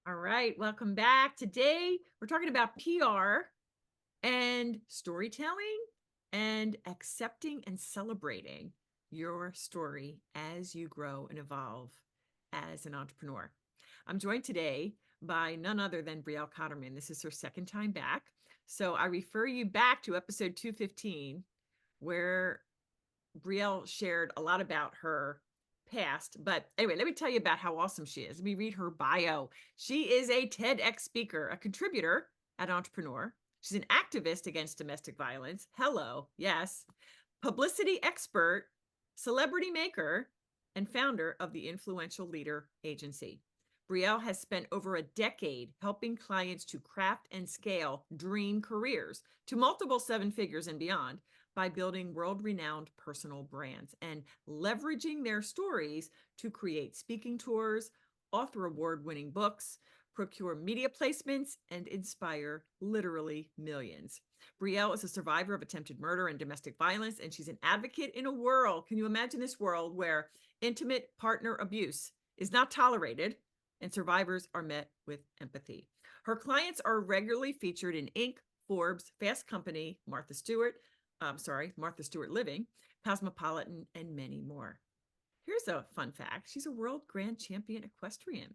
All right, welcome back. Today, we're talking about PR and storytelling and accepting and celebrating your story as you grow and evolve as an entrepreneur. I'm joined today by none other than Brielle Cotterman. This is her second time back. So I refer you back to episode 215, where Brielle shared a lot about her past. But anyway, let me tell you about how awesome she is. Let me read her bio. She is a TEDx speaker, a contributor at Entrepreneur. She's an activist against domestic violence. Hello, yes. Publicity expert, celebrity maker, and founder of the Influential Leader Agency. Brielle has spent over a decade helping clients to craft and scale dream careers to multiple seven figures and beyond by building world-renowned personal brands and leveraging their stories to create speaking tours, author award-winning books, procure media placements, and inspire literally millions. Brielle is a survivor of attempted murder and domestic violence, and she's an advocate in a world, can you imagine this world, where intimate partner abuse is not tolerated and survivors are met with empathy. Her clients are regularly featured in Inc., Forbes, Fast Company, Martha Stewart Living, Cosmopolitan, and many more. Here's a fun fact. She's a world grand champion equestrian.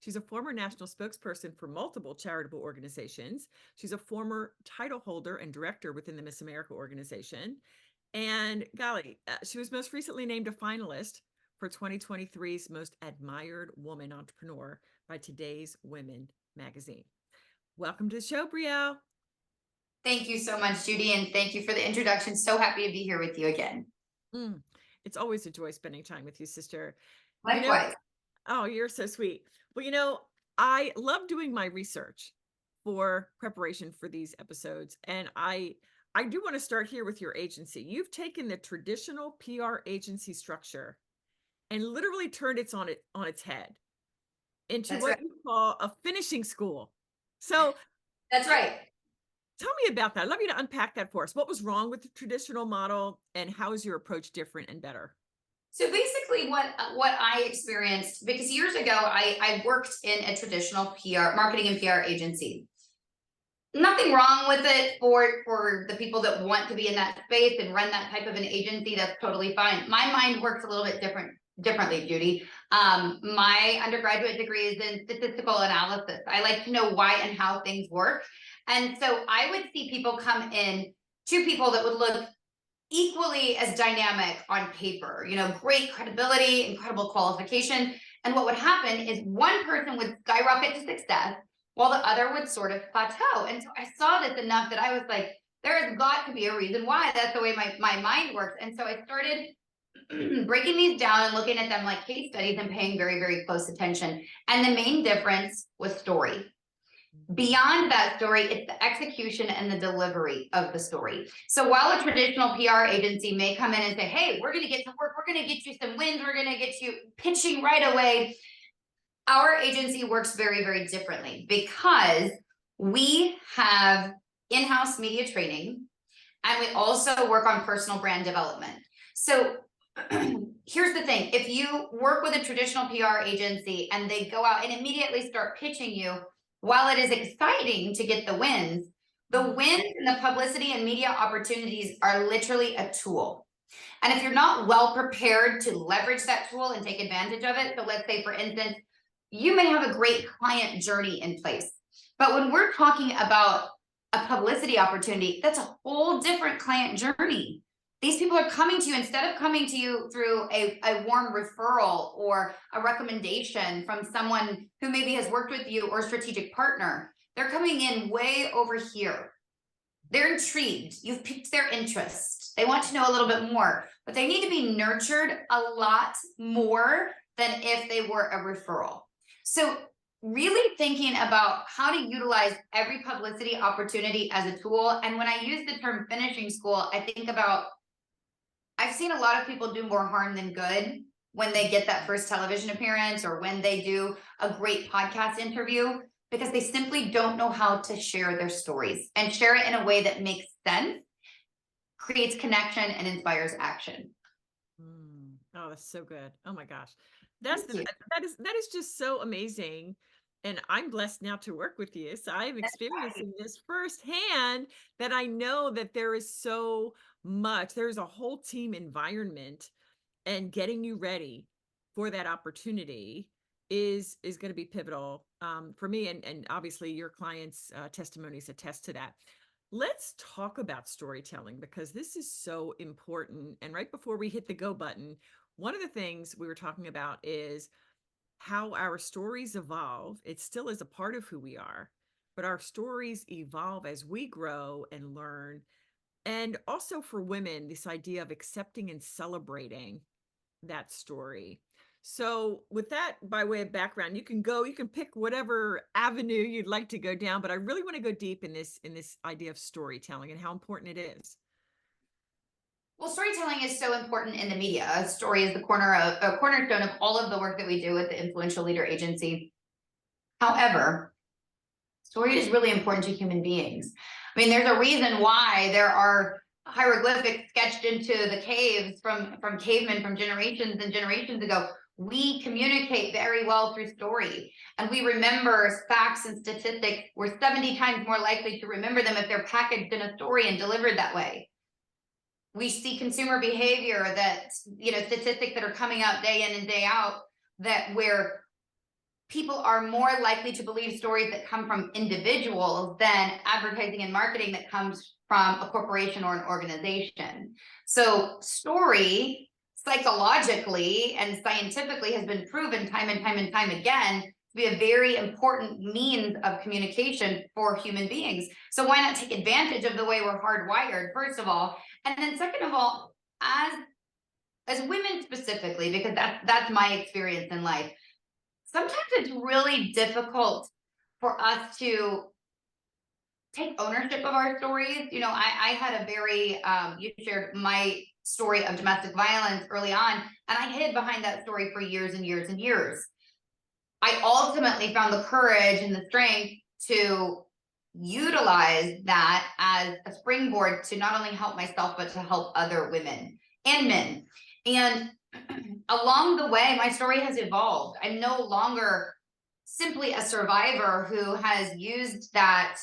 She's a former national spokesperson for multiple charitable organizations. She's a former title holder and director within the Miss America organization. And golly, she was most recently named a finalist for 2023's Most Admired Woman Entrepreneur by Today's Women magazine. Welcome to the show, Brielle. Thank you so much, Judy, and thank you for the introduction. So happy to be here with you again. It's always a joy spending time with you, sister. Likewise. Oh, you're so sweet. Well, I love doing my research for preparation for these episodes, and I do want to start here with your agency. You've taken the traditional PR agency structure and literally turned it on its head into That's what right. you call a finishing school. So That's right. tell me about that. I'd love you to unpack that for us. What was wrong with the traditional model, and how is your approach different and better? So basically what I experienced, because years ago I worked in a traditional PR marketing and PR agency. Nothing wrong with it for the people that want to be in that space and run that type of an agency. That's totally fine. My mind works a little bit differently, Judy. My undergraduate degree is in statistical analysis. I like to know why and how things work. And so I would see people come in, two people that would look equally as dynamic on paper, great credibility, incredible qualification. And what would happen is one person would skyrocket to success while the other would sort of plateau. And so I saw this enough that I was like, there has got to be a reason why. That's the way my mind works. And so I started breaking these down and looking at them like case studies and paying very, very close attention. And the main difference was story. Beyond that story, it's the execution and the delivery of the story. So while a traditional PR agency may come in and say, hey, we're going to get to work, we're going to get you some wins, we're going to get you pitching right away, our agency works very, very differently because we have in-house media training and we also work on personal brand development. So here's the thing. If you work with a traditional PR agency and they go out and immediately start pitching you, while it is exciting to get the wins and the publicity and media opportunities are literally a tool. And if you're not well prepared to leverage that tool and take advantage of it, so let's say, for instance, you may have a great client journey in place, but when we're talking about a publicity opportunity, that's a whole different client journey. These people are coming to you, instead of coming to you through a warm referral or a recommendation from someone who maybe has worked with you or a strategic partner. They're coming in way over here. They're intrigued. You've piqued their interest. They want to know a little bit more, but they need to be nurtured a lot more than if they were a referral. So really thinking about how to utilize every publicity opportunity as a tool. And when I use the term finishing school, I think about, I've seen a lot of people do more harm than good when they get that first television appearance or when they do a great podcast interview, because they simply don't know how to share their stories and share it in a way that makes sense, creates connection, and inspires action. Oh, that's so good. Oh my gosh. That is just so amazing And I'm blessed now to work with you. So I'm experiencing this firsthand, that I know that there is so much, there's a whole team environment, and getting you ready for that opportunity is going to be pivotal, for me, and obviously your clients' testimonies attest to that. Let's talk about storytelling, because this is so important. And right before we hit the go button, one of the things we were talking about is how our stories evolve. It still is a part of who we are, but our stories evolve as we grow and learn. And also for women, this idea of accepting and celebrating that story. So, with that by way of background, you can pick whatever avenue you'd like to go down, but I really want to go deep in this idea of storytelling and how important it is. Well, storytelling is so important in the media. A story is the cornerstone of all of the work that we do with the Influential Leader Agency. However, story is really important to human beings. I mean, there's a reason why there are hieroglyphics sketched into the caves from cavemen from generations and generations ago. We communicate very well through story, and we remember facts and statistics. We're 70 times more likely to remember them if they're packaged in a story and delivered that way. We see consumer behavior that, statistics that are coming out day in and day out, that where people are more likely to believe stories that come from individuals than advertising and marketing that comes from a corporation or an organization. So story, psychologically and scientifically, has been proven time and time and time again to be a very important means of communication for human beings. So why not take advantage of the way we're hardwired, first of all? And then second of all, as women specifically, because that's my experience in life, sometimes it's really difficult for us to take ownership of our stories. I had a very, you shared my story of domestic violence early on, and I hid behind that story for years and years and years. I ultimately found the courage and the strength to utilize that as a springboard to not only help myself, but to help other women and men. And along the way, my story has evolved. I'm no longer simply a survivor who has used that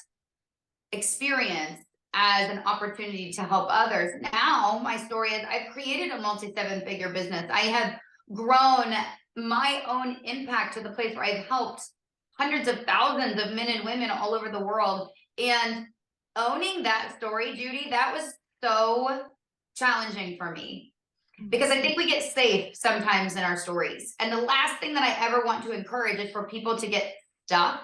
experience as an opportunity to help others. Now, my story is I've created a multi-seven-figure business. I have grown my own impact to the place where I've helped hundreds of thousands of men and women all over the world. And owning that story, Judy, that was so challenging for me, because I think we get safe sometimes in our stories. And the last thing that I ever want to encourage is for people to get stuck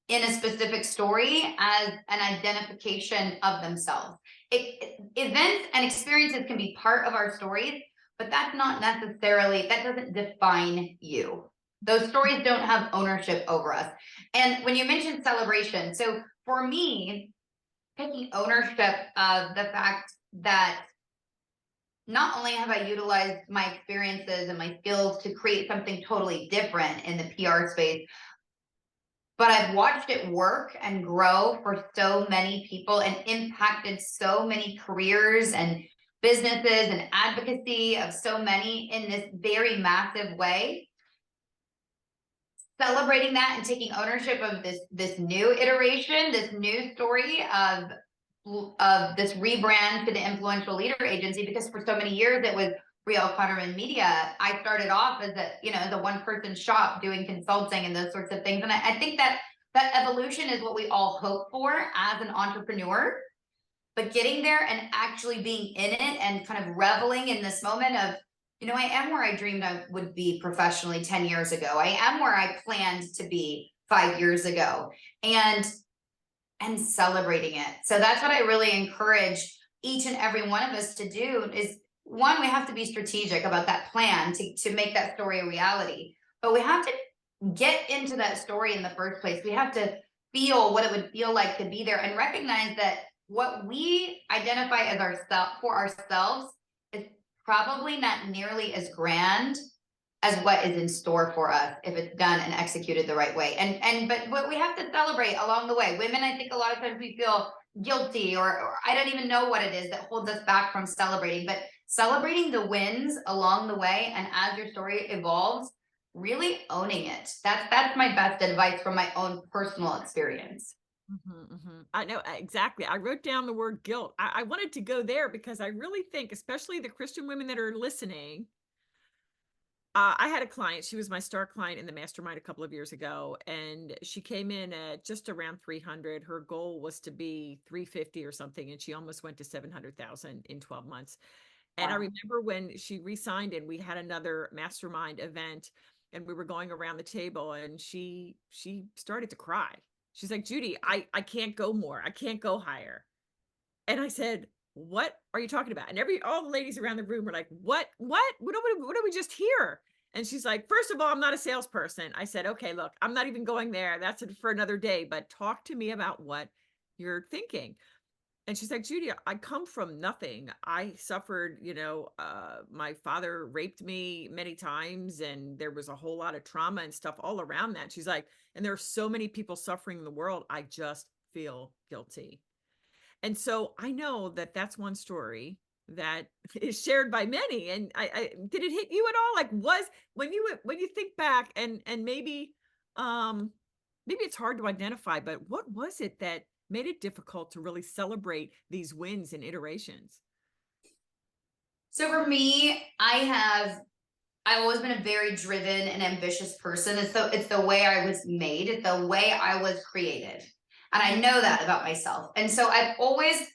in a specific story as an identification of themselves. Events and experiences can be part of our stories, but that doesn't define you. Those stories don't have ownership over us. And when you mentioned celebration, so for me, taking ownership of the fact that not only have I utilized my experiences and my skills to create something totally different in the PR space, but I've watched it work and grow for so many people and impacted so many careers and businesses and advocacy of so many in this very massive way. Celebrating that and taking ownership of this new iteration, this new story of this rebrand to the Influential Leader Agency, because for so many years it was Brielle Cotterman Media. I started off as a one-person shop doing consulting and those sorts of things. And I think that evolution is what we all hope for as an entrepreneur. But getting there and actually being in it and kind of reveling in this moment of, I am where I dreamed I would be professionally 10 years ago. I am where I planned to be 5 years ago, and celebrating it. So that's what I really encourage each and every one of us to do is, one, we have to be strategic about that plan to make that story a reality, but we have to get into that story in the first place. We have to feel what it would feel like to be there and recognize that what we identify as ourselves is probably not nearly as grand as what is in store for us if it's done and executed the right way. But we have to celebrate along the way. Women, I think a lot of times we feel guilty or I don't even know what it is that holds us back from celebrating, but celebrating the wins along the way and as your story evolves, really owning it. That's my best advice from my own personal experience. I know exactly. I wrote down the word guilt. I wanted to go there because I really think, especially the Christian women that are listening, I had a client, she was my star client in the mastermind a couple of years ago, and she came in at just around 300. Her goal was to be 350 or something, and she almost went to 700,000 in 12 months. And I Wow. remember when she re-signed and we had another mastermind event and we were going around the table and she started to cry. She's like, Judy, I can't go more. I can't go higher. And I said, what are you talking about? And all the ladies around the room were like, what did we just hear? And she's like, first of all, I'm not a salesperson. I said, okay, look, I'm not even going there. That's it for another day, but talk to me about what you're thinking. And she's like, Judy, I come from nothing. I suffered, my father raped me many times, and there was a whole lot of trauma and stuff all around that. She's like, and there are so many people suffering in the world. I just feel guilty. And so I know that that's one story that is shared by many. And I did it hit you at all? Like, was when you think back and maybe it's hard to identify, but what was it that made it difficult to really celebrate these wins and iterations? So for me, I've always been a very driven and ambitious person. It's the way I was made, it's the way I was created. And I know that about myself. And so I've always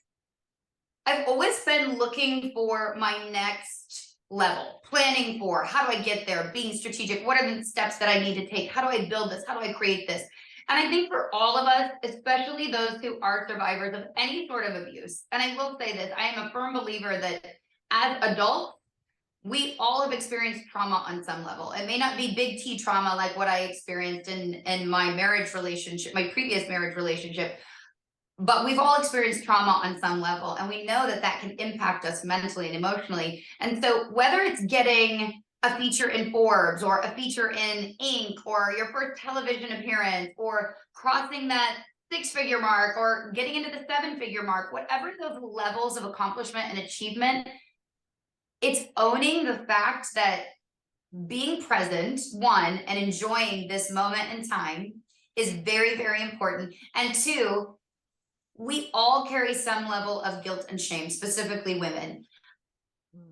been looking for my next level, planning for how do I get there, being strategic, what are the steps that I need to take? How do I build this? How do I create this? And I think for all of us, especially those who are survivors of any sort of abuse, and I will say this, I am a firm believer that as adults, we all have experienced trauma on some level. It may not be big T trauma like what I experienced in my marriage relationship, my previous marriage relationship, but we've all experienced trauma on some level, and we know that that can impact us mentally and emotionally. And so whether it's getting a feature in Forbes or a feature in Inc. or your first television appearance or crossing that 6-figure mark or getting into the 7-figure mark, whatever those levels of accomplishment and achievement, it's owning the fact that being present, one, and enjoying this moment in time is very, very important. And two, we all carry some level of guilt and shame, specifically women,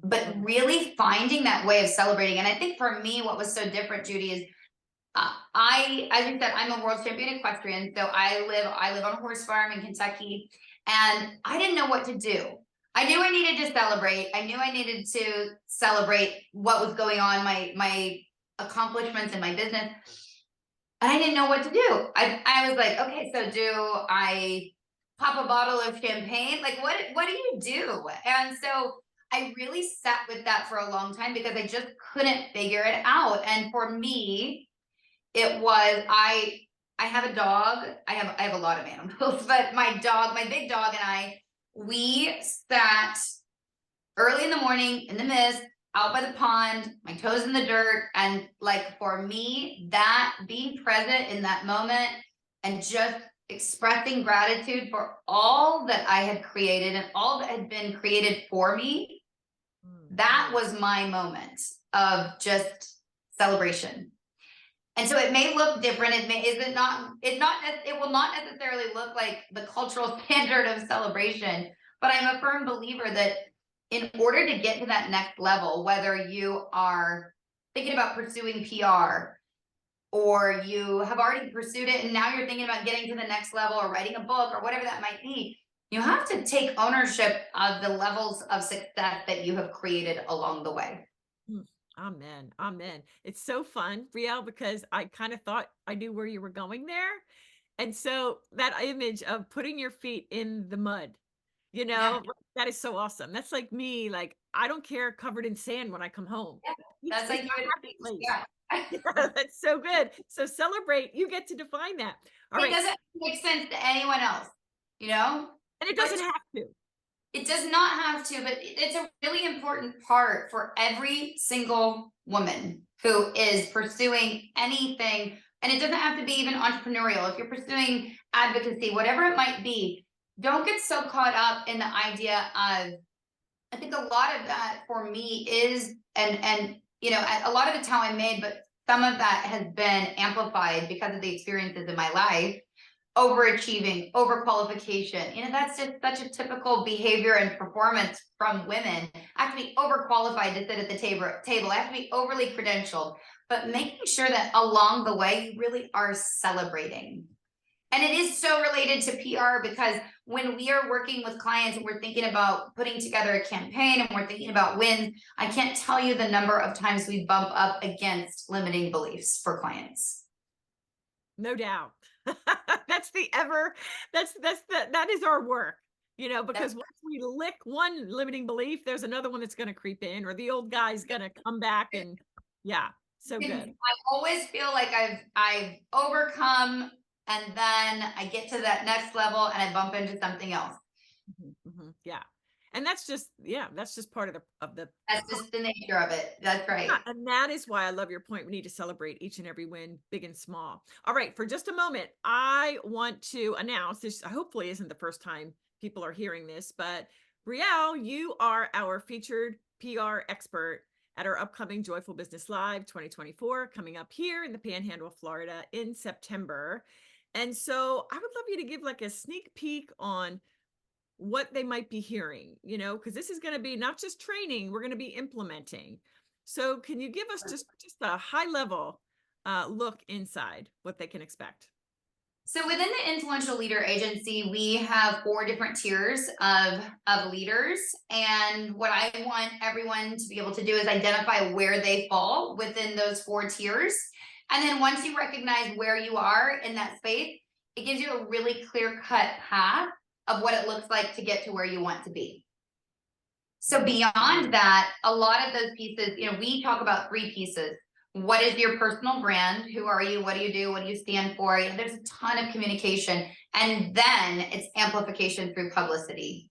but really finding that way of celebrating. And I think for me, what was so different, Judy, is as you said, I'm a world champion equestrian. So I live on a horse farm in Kentucky, and I didn't know what to do. I knew I needed to celebrate. I knew I needed to celebrate what was going on, my accomplishments in my business. And I didn't know what to do. I was like, okay, so do I pop a bottle of champagne? Like, what do you do? And so I really sat with that for a long time because I just couldn't figure it out. And for me, it was I have a dog. I have a lot of animals, but my big dog, and we sat early in the morning in the mist out by the pond, my toes in the dirt. And like for me, that being present in that moment and just expressing gratitude for all that I had created and all that had been created for me, that was my moment of just celebration. And so it may look different. It will not necessarily look like the cultural standard of celebration, but I'm a firm believer that in order to get to that next level, whether you are thinking about pursuing PR or you have already pursued it and now you're thinking about getting to the next level or writing a book or whatever that might be, you have to take ownership of the levels of success that you have created along the way. Amen. Amen. It's so fun, Brielle, because I kind of thought I knew where you were going there. And so that image of putting your feet in the mud, Yeah. that is so awesome. That's like me, like I don't care covered in sand when I come home. Yeah, that's like you would, Place. yeah. Yeah, that's so good. So celebrate, you get to define that. All It right. doesn't make sense to anyone else, you know? And it But doesn't have to. it does not have to, but it's a really important part for every single woman who is pursuing anything. And it doesn't have to be even entrepreneurial. If you're pursuing advocacy, whatever it might be, don't get so caught up in the idea of, I think a lot of that for me is, and a lot of it's how I'm made, but some of that has been amplified because of the experiences in my life. Overachieving, overqualification. That's just such a typical behavior and performance from women. I have to be overqualified to sit at the table. I have to be overly credentialed, but making sure that along the way, you really are celebrating. And it is so related to PR, because when we are working with clients and we're thinking about putting together a campaign and we're thinking about wins, I can't tell you the number of times we bump up against limiting beliefs for clients. No doubt. That is our work, because once we lick one limiting belief, there's another one that's going to creep in, or the old guy's going to come back. And yeah, so good. I always feel like I've overcome, and then I get to that next level and I bump into something else. Yeah. And that's just part of the that's just the nature of it. That's right. Yeah, and that is why I love your point. We need to celebrate each and every win, big and small. All right, for just a moment, I want to announce this. Hopefully isn't the first time people are hearing this, but Brielle, you are our featured PR expert at our upcoming Joyful Business Live 2024, coming up here in the Panhandle of Florida in September. And so I would love you to give like a sneak peek on what they might be hearing, because this is going to be not just training, we're going to be implementing. So can you give us just a high level look inside what they can expect? So within the Influential Leader Agency, we have 4 different tiers of leaders. And what I want everyone to be able to do is identify where they fall within those 4 tiers. And then once you recognize where you are in that space, it gives you a really clear-cut path of what it looks like to get to where you want to be. So beyond that, a lot of those pieces, we talk about 3 pieces. What is your personal brand? Who are you? What do you do? What do you stand for? There's a ton of communication. And then it's amplification through publicity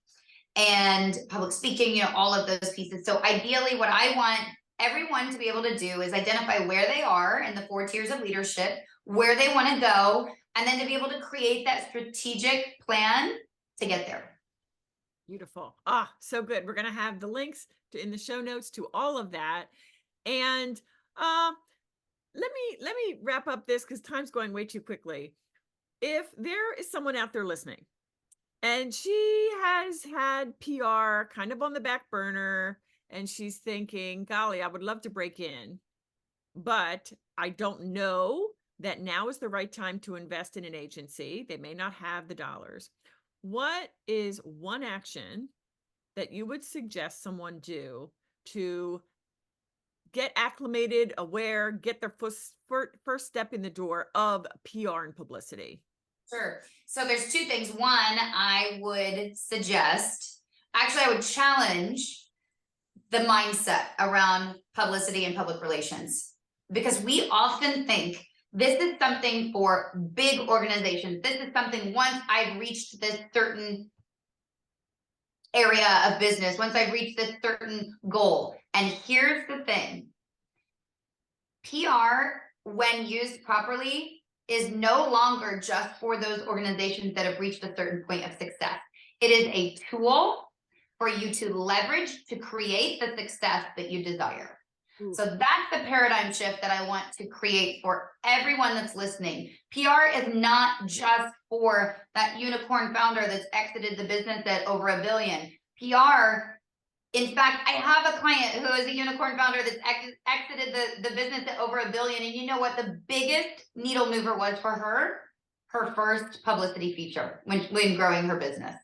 and public speaking, all of those pieces. So ideally, what I want everyone to be able to do is identify where they are in the 4 tiers of leadership, where they want to go, and then to be able to create that strategic plan to get there. Beautiful. So good. We're going to have the links in the show notes to all of that. And let me wrap up this, because time's going way too quickly. If there is someone out there listening and she has had PR kind of on the back burner and she's thinking, golly, I would love to break in, but I don't know that now is the right time to invest in an agency. They may not have the dollars. What is one action that you would suggest someone do to get acclimated, aware, get their first step in the door of PR and publicity? Sure. So there's 2 things. One, I would suggest, actually, I would challenge the mindset around publicity and public relations, because we often think this is something for big organizations. This is something once I've reached this certain area of business, once I've reached this certain goal. And here's the thing. PR, when used properly, is no longer just for those organizations that have reached a certain point of success. It is a tool for you to leverage to create the success that you desire. So that's the paradigm shift that I want to create for everyone that's listening. PR is not just for that unicorn founder that's exited the business at over $1 billion. PR, in fact, I have a client who is a unicorn founder that's exited the business at over $1 billion. And you know what the biggest needle mover was for her? Her first publicity feature when growing her business.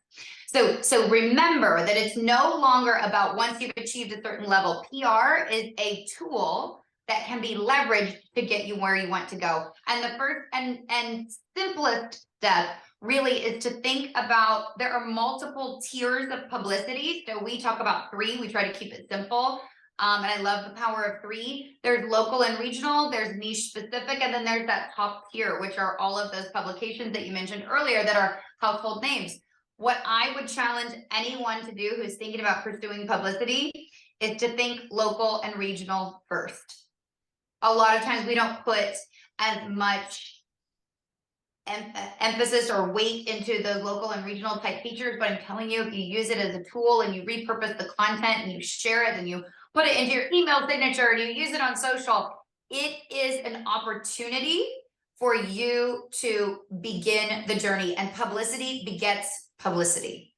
So remember that it's no longer about once you've achieved a certain level. PR is a tool that can be leveraged to get you where you want to go. And the first and simplest step really is to think about, there are multiple tiers of publicity. So we talk about 3, we try to keep it simple. And I love the power of 3. There's local and regional, there's niche specific, and then there's that top tier, which are all of those publications that you mentioned earlier that are household names. What I would challenge anyone to do who's thinking about pursuing publicity is to think local and regional first. A lot of times we don't put as much emphasis or weight into the local and regional type features, but I'm telling you, if you use it as a tool and you repurpose the content and you share it and you put it into your email signature and you use it on social, it is an opportunity for you to begin the journey, and publicity begets publicity.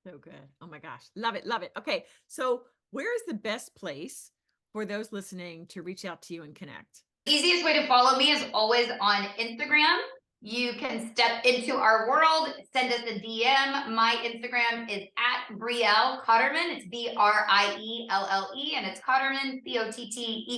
So good. Oh my gosh. Love it. Love it. Okay. So where is the best place for those listening to reach out to you and connect? Easiest way to follow me is always on Instagram. You can step into our world, send us a DM. My Instagram is at Brielle Cotterman. It's Brielle, and it's Cotterman,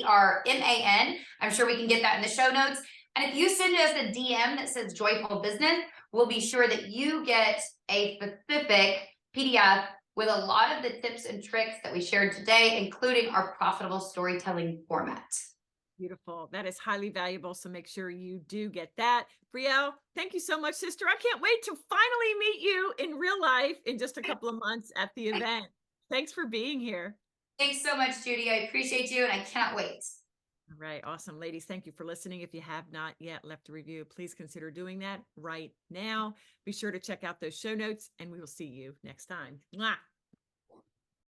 Cotterman. I'm sure we can get that in the show notes. And if you send us a DM that says Joyful Business, we'll be sure that you get a specific PDF with a lot of the tips and tricks that we shared today, including our profitable storytelling format. Beautiful. That is highly valuable. So make sure you do get that. Brielle, thank you so much, sister. I can't wait to finally meet you in real life in just a couple of months at the event. Thanks for being here. Thanks so much, Judy. I appreciate you, and I cannot wait. All right. Awesome. Ladies, thank you for listening. If you have not yet left a review, please consider doing that right now. Be sure to check out those show notes, and we will see you next time. Mwah.